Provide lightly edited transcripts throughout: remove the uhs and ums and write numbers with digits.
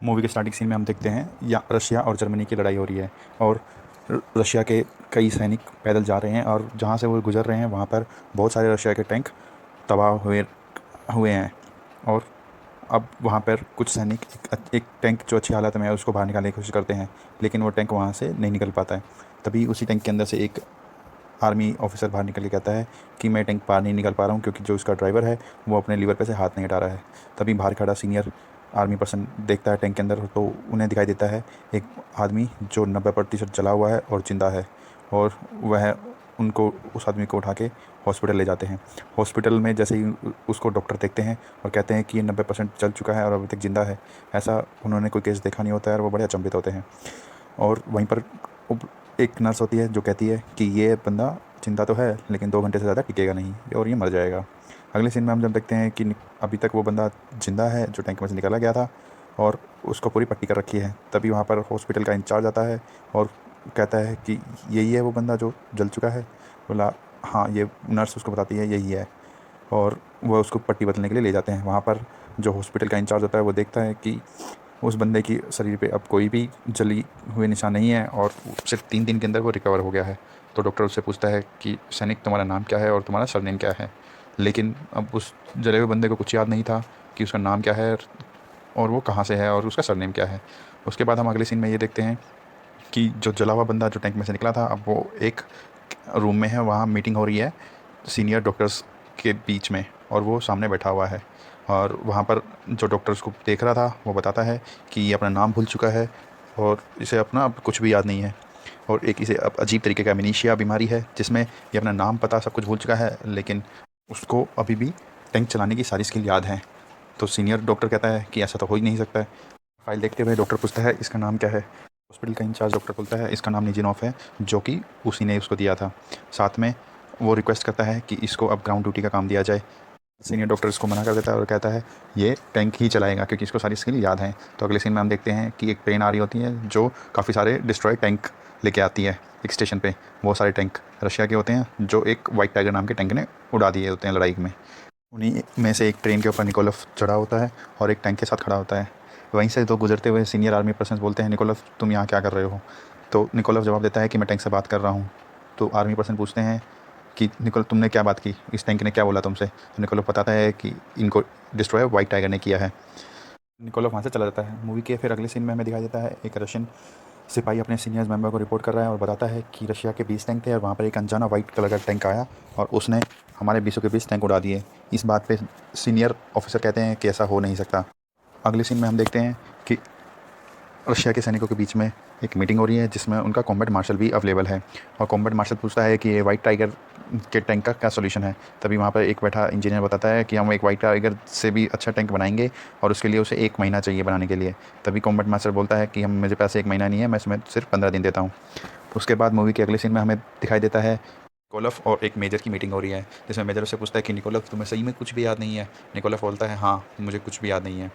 Movie के starting scene में हम देखते हैं या रशिया और जर्मनी की लड़ाई हो रही है और रशिया के कई सैनिक पैदल जा रहे हैं और जहाँ से वो गुजर रहे हैं वहाँ पर बहुत सारे रशिया के टैंक तबाह हुए हुए हैं। और अब वहाँ पर कुछ सैनिक एक टैंक जो अच्छी हालत में है उसको बाहर निकालने की कोशिश करते हैं, लेकिन वो टैंक वहाँ से नहीं निकल पाता है। तभी उसी टैंक के अंदर से एक आर्मी ऑफिसर बाहर निकल के कहता है कि मैं टैंक पार नहीं निकल पा रहा हूँ क्योंकि जो उसका ड्राइवर है वो अपने लीवर पे से हाथ नहीं हटा रहा है। तभी बाहर खड़ा सीनियर आर्मी पर्सन देखता है टैंक के अंदर, तो उन्हें दिखाई देता है एक आदमी जो 90% जला हुआ है और ज़िंदा है। और वह उनको उस आदमी को उठा के हॉस्पिटल ले जाते हैं। हॉस्पिटल में जैसे ही उसको डॉक्टर देखते हैं और कहते हैं कि ये 90% जल चुका है और अभी तक ज़िंदा है, ऐसा उन्होंने कोई केस देखा नहीं होता है और वो बड़े अचंभित होते हैं। और वहीं पर एक नर्स होती है जो कहती है कि ये बंदा जिंदा तो है लेकिन 2 घंटे से ज़्यादा टिकेगा नहीं और ये मर जाएगा। अगले सीन में हम जब देखते हैं कि अभी तक वो बंदा जिंदा है जो टैंक में से निकाला गया था और उसको पूरी पट्टी कर रखी है। तभी वहाँ पर हॉस्पिटल का इंचार्ज आता है और कहता है कि यही है वो बंदा जो जल चुका है। बोला हाँ, ये नर्स उसको बताती है यही है और वह उसको पट्टी बदलने के लिए ले जाते हैं। वहाँ पर जो हॉस्पिटल का इंचार्ज होता है वो देखता है कि उस बंदे की शरीर पे अब कोई भी जली हुए निशान नहीं है और सिर्फ 3 दिन के अंदर वो रिकवर हो गया है। तो डॉक्टर उससे पूछता है कि सैनिक, तुम्हारा नाम क्या है और तुम्हारा सरनेम क्या है। लेकिन अब उस जले हुए बंदे को कुछ याद नहीं था कि उसका नाम क्या है और वो कहाँ से है और उसका सरनेम क्या है। उसके बाद हम अगले सीन में ये देखते हैं कि जो जला हुआ बंदा जो टैंक में से निकला था अब वो एक रूम में है, वहाँ मीटिंग हो रही है सीनियर डॉक्टर्स के बीच में और वो सामने बैठा हुआ है। और वहाँ पर जो डॉक्टर उसको देख रहा था वो बताता है कि ये अपना नाम भूल चुका है और इसे अपना अब कुछ भी याद नहीं है और एक इसे अब अजीब तरीके का एमनीशिया बीमारी है जिसमें ये अपना नाम पता सब कुछ भूल चुका है, लेकिन उसको अभी भी टैंक चलाने की सारी स्किल याद है। तो सीनियर डॉक्टर कहता है कि ऐसा तो हो ही नहीं सकता है। फाइल देखते हुए डॉक्टर पूछता है इसका नाम क्या है। हॉस्पिटल का इंचार्ज डॉक्टर बोलता है इसका नाम निजिनोफ है, जो कि उसी ने उसको दिया था। साथ में वो रिक्वेस्ट करता है कि इसको अब ग्राउंड ड्यूटी का काम दिया जाए। सीनियर डॉक्टर इसको मना कर देता है और कहता है ये टैंक ही चलाएगा क्योंकि इसको सारी स्किल याद हैं। तो अगले सीन में हम देखते हैं कि एक ट्रेन आ रही होती है जो काफ़ी सारे डिस्ट्रॉय टैंक लेके आती है एक स्टेशन पे। वो सारे टैंक रशिया के होते हैं जो एक वाइट टाइगर नाम के टैंक ने उड़ा दिए होते हैं लड़ाई में। उन्हीं में से एक ट्रेन के ऊपर निकोलव चढ़ा होता है और एक टैंक के साथ खड़ा होता है। वहीं से तो गुजरते हुए सीनियर आर्मी पर्सन बोलते हैं निकोलव, तुम यहाँ क्या कर रहे हो। तो निकोलव जवाब देता है कि मैं टैंक से बात कर रहा हूँ। तो आर्मी पर्सन पूछते हैं कि निकोलव, तुमने क्या बात की, इस टैंक ने क्या बोला तुमसे। तो निकोलव बताता है कि इनको डिस्ट्रॉय वाइट टाइगर ने किया है। निकोलव वहाँ से चला जाता है। मूवी के फिर अगले सीन में हमें दिखाई देता है एक रशियन सिपाही अपने सीनियर्स मेंबर को रिपोर्ट कर रहा है और बताता है कि रशिया के 20 टैंक थे और वहाँ पर एक अनजाना वाइट कलर का टैंक आया और उसने हमारे 20 के 20 टैंक उड़ा दिए। इस बात पे सीनियर ऑफिसर कहते हैं कि ऐसा हो नहीं सकता। अगले सीन में हम देखते हैं कि रशिया के सैनिकों के बीच में एक मीटिंग हो रही है जिसमें उनका कॉम्बैट मार्शल भी अवेलेबल है और कॉम्बैट मार्शल पूछता है कि ये वाइट टाइगर के टैंक का क्या सोल्यूशन है। तभी वहाँ पर एक बैठा इंजीनियर बताता है कि हम एक वाइट टाइगर से भी अच्छा टैंक बनाएंगे और उसके लिए उसे 1 महीना चाहिए बनाने के लिए। तभी कॉम्बैट मार्शल बोलता है कि हम मुझे पैसे 1 महीना नहीं है, मैं इसमें सिर्फ 15 दिन देता हूँ। उसके बाद मूवी के अगले सीन में हमें दिखाई देता है निकोलव और एक मेजर की मीटिंग हो रही है जिसमें मेजर उससे पूछता है कि निकोलव, तुम्हें सही में कुछ भी याद नहीं है। निकोलव बोलता है हाँ, मुझे कुछ भी याद नहीं है।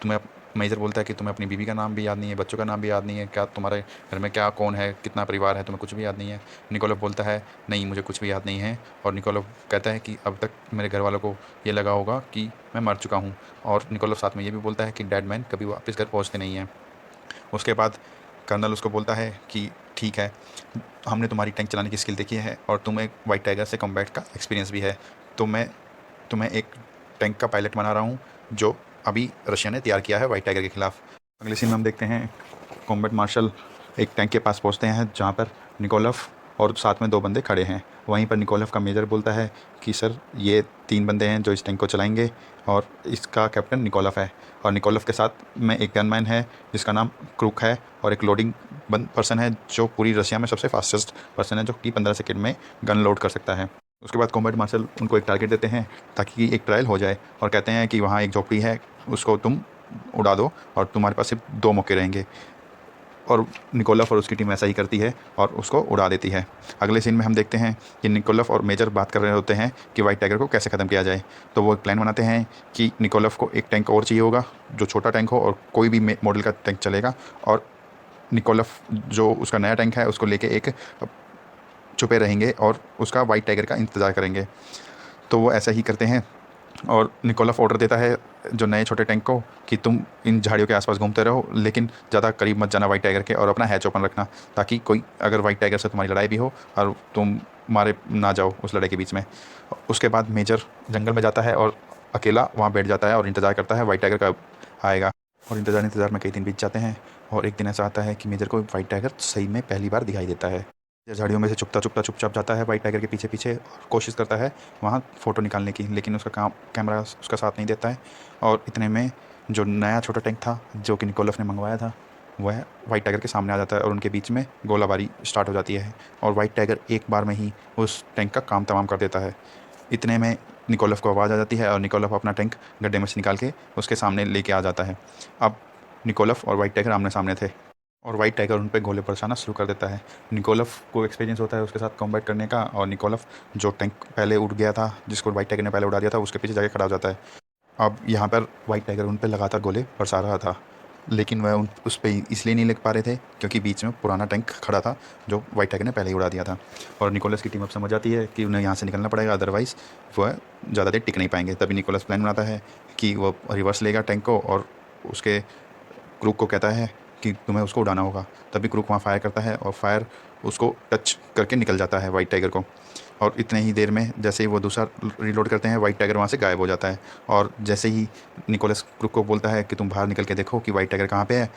तुम्हें मेजर बोलता है कि तुम्हें अपनी बीवी का नाम भी याद नहीं है, बच्चों का नाम भी याद नहीं है, क्या तुम्हारे घर में क्या कौन है, कितना परिवार है, तुम्हें कुछ भी याद नहीं है। निकोलव बोलता है नहीं, मुझे कुछ भी याद नहीं है। और निकोलव कहता है कि अब तक मेरे घर वालों को ये लगा होगा कि मैं मर चुका हूँ। और निकोलव साथ में ये भी बोलता है कि डेड मैन कभी वापस घर पहुँचते नहीं हैं। उसके बाद कर्नल उसको बोलता है कि ठीक है, हमने तुम्हारी टैंक चलाने की स्किल देखी है और तुम्हें वाइट टाइगर से कॉम्बैट का एक्सपीरियंस भी है, तो मैं तुम्हें एक टैंक का पायलट बना रहा हूँ जो अभी रशिया ने तैयार किया है वाइट टाइगर के खिलाफ। अगले सीन में हम देखते हैं कॉम्बैट मार्शल एक टैंक के पास पहुँचते हैं जहाँ पर निकोलव और साथ में 2 बंदे खड़े हैं। वहीं पर निकोलव का मेजर बोलता है कि सर, ये 3 बंदे हैं जो इस टैंक को चलाएंगे और इसका कैप्टन निकोलव है। और निकोलव के साथ में एक गनमैन है जिसका नाम क्रूक है और एक लोडिंग पर्सन है जो पूरी रशिया में सबसे फास्टेस्ट पर्सन है जो कि 15 सेकंड में गन लोड कर सकता है। उसके बाद कॉम्बैट मार्शल उनको एक टारगेट देते हैं ताकि एक ट्रायल हो जाए और कहते हैं कि वहाँ एक झोपड़ी है, उसको तुम उड़ा दो और तुम्हारे पास सिर्फ 2 मौके रहेंगे। और निकोलव और उसकी टीम ऐसा ही करती है और उसको उड़ा देती है। अगले सीन में हम देखते हैं कि निकोलव और मेजर बात कर रहे होते हैं कि वाइट टाइगर को कैसे ख़त्म किया जाए। तो वो एक प्लान बनाते हैं कि निकोलव को एक टैंक और चाहिए होगा जो छोटा टैंक हो और कोई भी मॉडल का टैंक चलेगा, और निकोलव जो उसका नया टैंक है उसको लेके एक छुपे रहेंगे और उसका वाइट टाइगर का इंतज़ार करेंगे। तो वो ऐसा ही करते हैं और निकोलफ ऑर्डर देता है जो नए छोटे टैंक को कि तुम इन झाड़ियों के आसपास घूमते रहो, लेकिन ज़्यादा करीब मत जाना वाइट टाइगर के, और अपना हैच ओपन रखना ताकि कोई अगर वाइट टाइगर से तुम्हारी लड़ाई भी हो और तुम मारे ना जाओ उस लड़ाई के बीच में। उसके बाद मेजर जंगल में जाता है और अकेला वहाँ बैठ जाता है और इंतज़ार करता है वाइट टाइगर कब आएगा। और इंतज़ार में कई दिन बीत जाते हैं और एक दिन ऐसा आता है कि मेजर को वाइट टाइगर सही में पहली बार दिखाई देता है। झाड़ियों में से चुपचाप जाता है वाइट टाइगर के पीछे पीछे और कोशिश करता है वहाँ फ़ोटो निकालने की, लेकिन उसका कैमरा उसका साथ नहीं देता है। और इतने में जो नया छोटा टैंक था जो कि निकोलफ ने मंगवाया था वह वाइट टाइगर के सामने आ जाता है और उनके बीच में गोलाबारी स्टार्ट हो जाती है और वाइट टाइगर एक बार में ही उस टैंक का काम तमाम कर देता है। इतने में निकोलफ को आवाज़ आ जाती है और निकोलफ अपना टैंक गड्ढे में से निकाल के उसके सामने लेके आ जाता है। अब निकोलफ और वाइट टाइगर आमने सामने थे और वाइट टाइगर उन पे गोले बरसाना शुरू कर देता है। निकोलफ को एक्सपीरियंस होता है उसके साथ कॉम्बैट करने का और निकोलफ जो टैंक पहले उड़ गया था जिसको वाइट टाइगर ने पहले उड़ा दिया था उसके पीछे जाके खड़ा हो जाता है। अब यहाँ पर वाइट टाइगर उन पे लगातार गोले बरसा रहा था, लेकिन वह उस पर इसलिए नहीं लग पा रहे थे क्योंकि बीच में पुराना टैंक खड़ा था जो वाइट टाइगर ने पहले ही उड़ा दिया था। और निकोलस की टीम अब समझ जाती है कि उन्हें यहाँ से निकलना पड़ेगा, अदरवाइज़ वह ज़्यादा देर टिक नहीं पाएंगे। तभी निकोलस प्लान बनाता है कि वो रिवर्स लेगा टैंक को और उसके क्रूक को कहता है कि तुम्हें उसको उड़ाना होगा। तभी क्रूक वहाँ फायर करता है और फायर उसको टच करके निकल जाता है वाइट टाइगर को। और इतने ही देर में जैसे ही वो दूसरा रीलोड करते हैं वाइट टाइगर वहाँ से गायब हो जाता है। और जैसे ही निकोलस क्रूक को बोलता है कि तुम बाहर निकल के देखो कि वाइट टाइगर कहाँ पे है,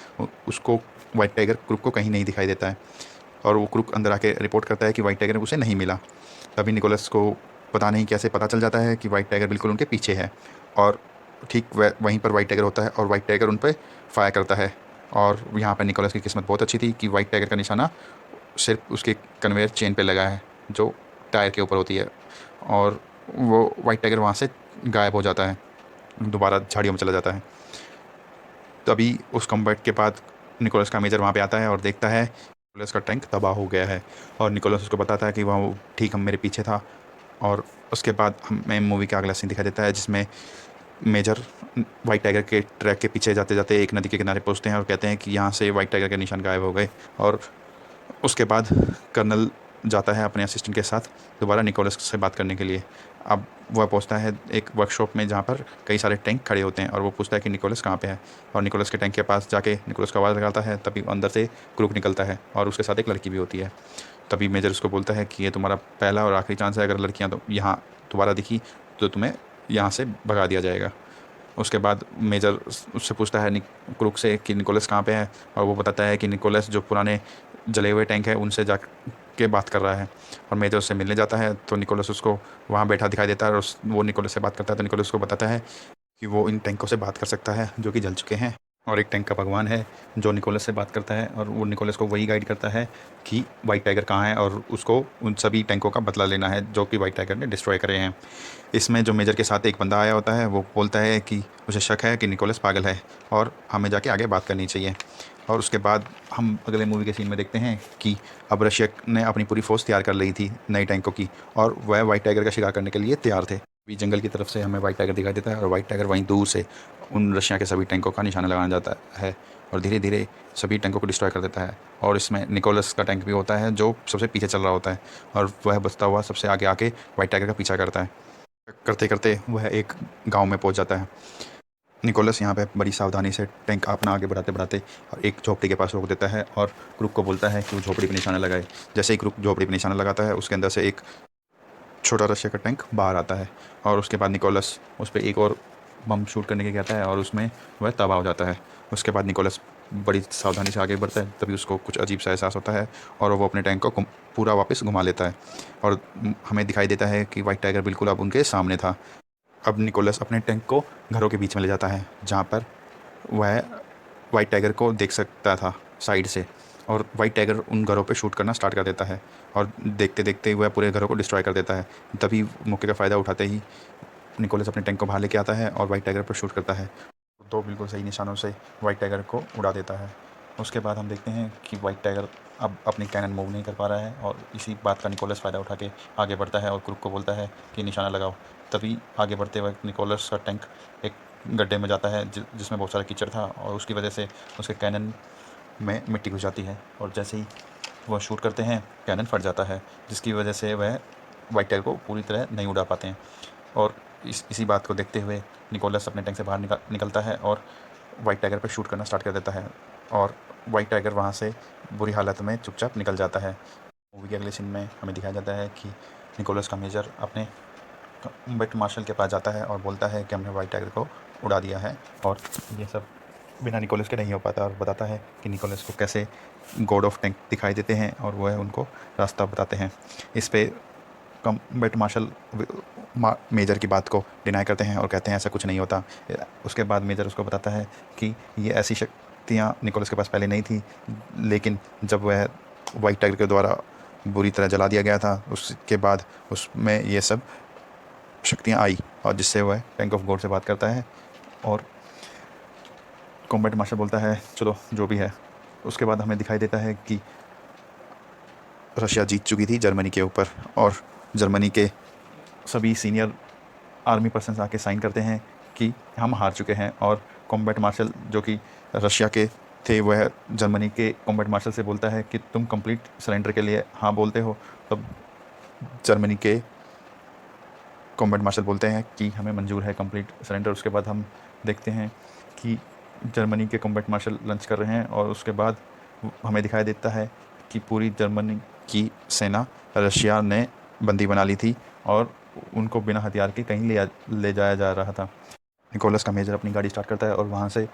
उसको वाइट टाइगर क्रूक को कहीं नहीं दिखाई देता है और वो क्रूक अंदर आके रिपोर्ट करता है कि वाइट टाइगर उसे नहीं मिला। तभी निकोलस को पता नहीं कैसे पता चल जाता है कि वाइट टाइगर बिल्कुल उनके पीछे है और ठीक वहीं पर वाइट टाइगर होता है और वाइट टाइगर उन पर फायर करता है। और यहाँ पर निकोलस की किस्मत बहुत अच्छी थी कि वाइट टाइगर का निशाना सिर्फ उसके कन्वेयर चेन पे लगा है जो टायर के ऊपर होती है और वो वाइट टाइगर वहाँ से गायब हो जाता है, दोबारा झाड़ियों में चला जाता है। तभी उस कॉम्बैट के बाद निकोलस का मेजर वहाँ पे आता है और देखता है निकोलस का टैंक तबाह हो गया है और निकोलस उसको बताता है कि वह ठीक हम मेरे पीछे था। और उसके बाद हमें मूवी का अगला सीन दिखाई देता है जिसमें मेजर वाइट टाइगर के ट्रैक के पीछे जाते जाते एक नदी के किनारे पहुंचते हैं और कहते हैं कि यहाँ से वाइट टाइगर के निशान गायब हो गए। और उसके बाद कर्नल जाता है अपने असिस्टेंट के साथ दोबारा निकोलस से बात करने के लिए। अब वह पहुंचता है एक वर्कशॉप में जहाँ पर कई सारे टैंक खड़े होते हैं और वो पूछता है कि निकोलस कहाँ पे है। और निकोलस के टैंक के पास जाके निकोलस का आवाज़ लगाता है, तभी अंदर से क्रूक निकलता है और उसके साथ एक लड़की भी होती है। तभी मेजर उसको बोलता है कि ये तुम्हारा पहला और आखिरी चांस है, अगर लड़कियाँ तो यहाँ दोबारा दिखी तो तुम्हें यहाँ से भगा दिया जाएगा। उसके बाद मेजर उससे पूछता है क्रूक से कि निकोलस कहाँ पे है और वो बताता है कि निकोलस जो पुराने जले हुए टैंक है उनसे जा के बात कर रहा है। और मेजर उससे मिलने जाता है तो निकोलस उसको वहाँ बैठा दिखाई देता है और वो निकोलस से बात करता है तो निकोलस उसको बताता है कि वो इन टैंकों से बात कर सकता है जो कि जल चुके हैं और एक टैंक का भगवान है जो निकोलस से बात करता है और वो निकोलस को वही गाइड करता है कि वाइट टाइगर कहाँ है और उसको उन सभी टैंकों का बदला लेना है जो कि वाइट टाइगर ने डिस्ट्रॉय करे हैं। इसमें जो मेजर के साथ एक बंदा आया होता है वो बोलता है कि उसे शक है कि निकोलस पागल है और हमें जाके आगे बात करनी चाहिए। और उसके बाद हम अगले मूवी के सीन में देखते हैं कि अब रशिया ने अपनी पूरी फ़ौज तैयार कर ली थी नई टैंकों की और वह वाइट टाइगर का शिकार करने के लिए तैयार थे। अभी जंगल की तरफ से हमें वाइट टाइगर दिखाई देता है और वाइट टाइगर वहीं दूर से उन रशिया के सभी टैंकों का निशाना लगाना जाता है और धीरे धीरे सभी टैंकों को डिस्ट्रॉय कर देता है। और इसमें निकोलस का टैंक भी होता है जो सबसे पीछे चल रहा होता है और वह बचता हुआ सबसे आगे आके वाइट टाइगर का पीछा करता है। करते करते वह एक गांव में पहुंच जाता है। निकोलस यहाँ पे बड़ी सावधानी से टैंक अपना आगे बढ़ाते बढ़ाते और एक झोपड़ी के पास रोक देता है और क्रूक को बोलता है कि वो झोपड़ी पे निशाना लगाए। जैसे ही क्रूक झोपड़ी पे निशाना लगाता है उसके अंदर से एक छोटा रशिया का टैंक बाहर आता है और उसके बाद निकोलस उस पर एक और बम शूट करने के कहता है और उसमें वह तबाह हो जाता है। उसके बाद निकोलस बड़ी सावधानी से आगे बढ़ता है, तभी उसको कुछ अजीब सा एहसास होता है और वो अपने टैंक को पूरा वापस घुमा लेता है और हमें दिखाई देता है कि वाइट टाइगर बिल्कुल अब उनके सामने था। अब निकोलस अपने टैंक को घरों के बीच में ले जाता है जहाँ पर वह वाइट टाइगर को देख सकता था साइड से और वाइट टाइगर उन घरों पे शूट करना स्टार्ट कर देता है और देखते देखते वह पूरे घरों को डिस्ट्रॉय कर देता है। तभी मौके का फ़ायदा उठाते ही निकोलस अपने टैंक को बाहर लेके आता है और वाइट टाइगर पर शूट करता है। तो बिल्कुल सही निशानों से वाइट टाइगर को उड़ा देता है। उसके बाद हम देखते हैं कि वाइट टाइगर अब अपनी कैनन मूव नहीं कर पा रहा है और इसी बात का निकोलस फ़ायदा उठा के आगे बढ़ता है और क्रूक को बोलता है कि निशाना लगाओ। तभी आगे बढ़ते वक्त निकोलस का टैंक एक गड्ढे में जाता है जिसमें बहुत सारा कीचड़ था और उसकी वजह से उसके कैनन में मिट्टी घुस जाती है और जैसे ही वह शूट करते हैं कैनन फट जाता है जिसकी वजह से वह वाइट टाइगर को पूरी तरह नहीं उड़ा पाते हैं। और इसी बात को देखते हुए निकोलस अपने टैंक से बाहर निकलता है और वाइट टाइगर पर शूट करना स्टार्ट कर देता है और वाइट टाइगर वहाँ से बुरी हालत में चुपचाप निकल जाता है। मूवी के अगले सीन में हमें दिखाया जाता है कि निकोलस का मेजर अपने बट मार्शल के पास जाता है और बोलता है कि हमने वाइट टाइगर को उड़ा दिया है, और ये सब बिना निकोलस के नहीं हो पाता, और बताता है कि निकोलस को कैसे गॉड ऑफ टैंक दिखाई देते हैं और वह उनको रास्ता बताते हैं। इस पे कम्बैट मार्शल मेजर की बात को डिनाई करते हैं और कहते हैं ऐसा कुछ नहीं होता। उसके बाद मेजर उसको बताता है कि ये ऐसी शक्तियाँ निकोलस के पास पहले नहीं थी, लेकिन जब वह वाइट टाइगर के द्वारा बुरी तरह जला दिया गया था उसके बाद उसमें ये सब शक्तियाँ आई, और जिससे वह टैंक ऑफ गॉड से बात करता है। और कॉम्बैट मार्शल बोलता है चलो जो भी है। उसके बाद हमें दिखाई देता है कि रशिया जीत चुकी थी जर्मनी के ऊपर, और जर्मनी के सभी सीनियर आर्मी पर्सन आके साइन करते हैं कि हम हार चुके हैं। और कॉम्बैट मार्शल जो कि रशिया के थे वह जर्मनी के कॉम्बैट मार्शल से बोलता है कि तुम कंप्लीट सरेंडर के लिए हाँ बोलते हो। तब जर्मनी के कॉम्बैट मार्शल बोलते हैं कि हमें मंजूर है कंप्लीट सरेंडर। उसके बाद हम देखते हैं कि जर्मनी के कॉम्बैट मार्शल लंच कर रहे हैं, और उसके बाद हमें दिखाई देता है कि पूरी जर्मनी की सेना रशिया ने बंदी बना ली थी और उनको बिना हथियार के कहीं ले जाया जा रहा था। निकोलस का मेजर अपनी गाड़ी स्टार्ट करता है और वहाँ से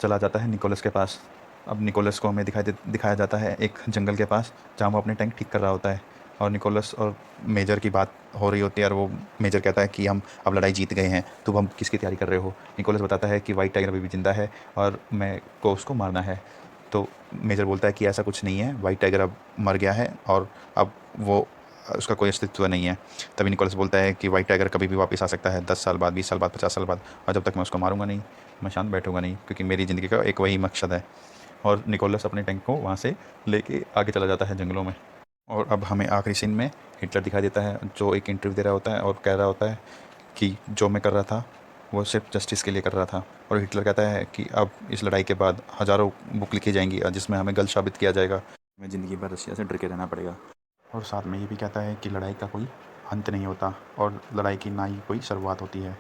चला जाता है निकोलस के पास। अब निकोलस को हमें दिखाया जाता है एक जंगल के पास, जहाँ वो अपने टैंक ठीक कर रहा होता है, और निकोलस और मेजर की बात हो रही होती है। और वो मेजर कहता है कि हम अब लड़ाई जीत गए हैं, तो हम किसकी तैयारी कर रहे हो। निकोलस बताता है कि वाइट टाइगर अभी भी ज़िंदा है और मैं को उसको मारना है। तो मेजर बोलता है कि ऐसा कुछ नहीं है, वाइट टाइगर अब मर गया है और अब वो उसका कोई अस्तित्व नहीं है। तभी निकोलस बोलता है कि वाइट टाइगर कभी भी वापस आ सकता है, 10 साल बाद, 20 साल बाद, 50 साल बाद, और जब तक मैं उसको मारूंगा नहीं, मैं शांत बैठूंगा नहीं, क्योंकि मेरी ज़िंदगी का एक वही मकसद है। और निकोलस अपने टैंक को वहाँ से लेके आगे चला जाता है जंगलों में। और अब हमें आखिरी सीन में हिटलर दिखाई देता है, जो एक इंटरव्यू दे रहा होता है और कह रहा होता है कि जो मैं कर रहा था वो सिर्फ जस्टिस के लिए कर रहा था। और हिटलर कहता है कि अब इस लड़ाई के बाद हज़ारों बुक लिखी जाएंगी जिसमें हमें गलत साबित किया जाएगा, हमें ज़िंदगी भर रशिया से डर के रहना पड़ेगा। और साथ में ये भी कहता है कि लड़ाई का कोई अंत नहीं होता और लड़ाई की ना ही कोई शुरुआत होती है।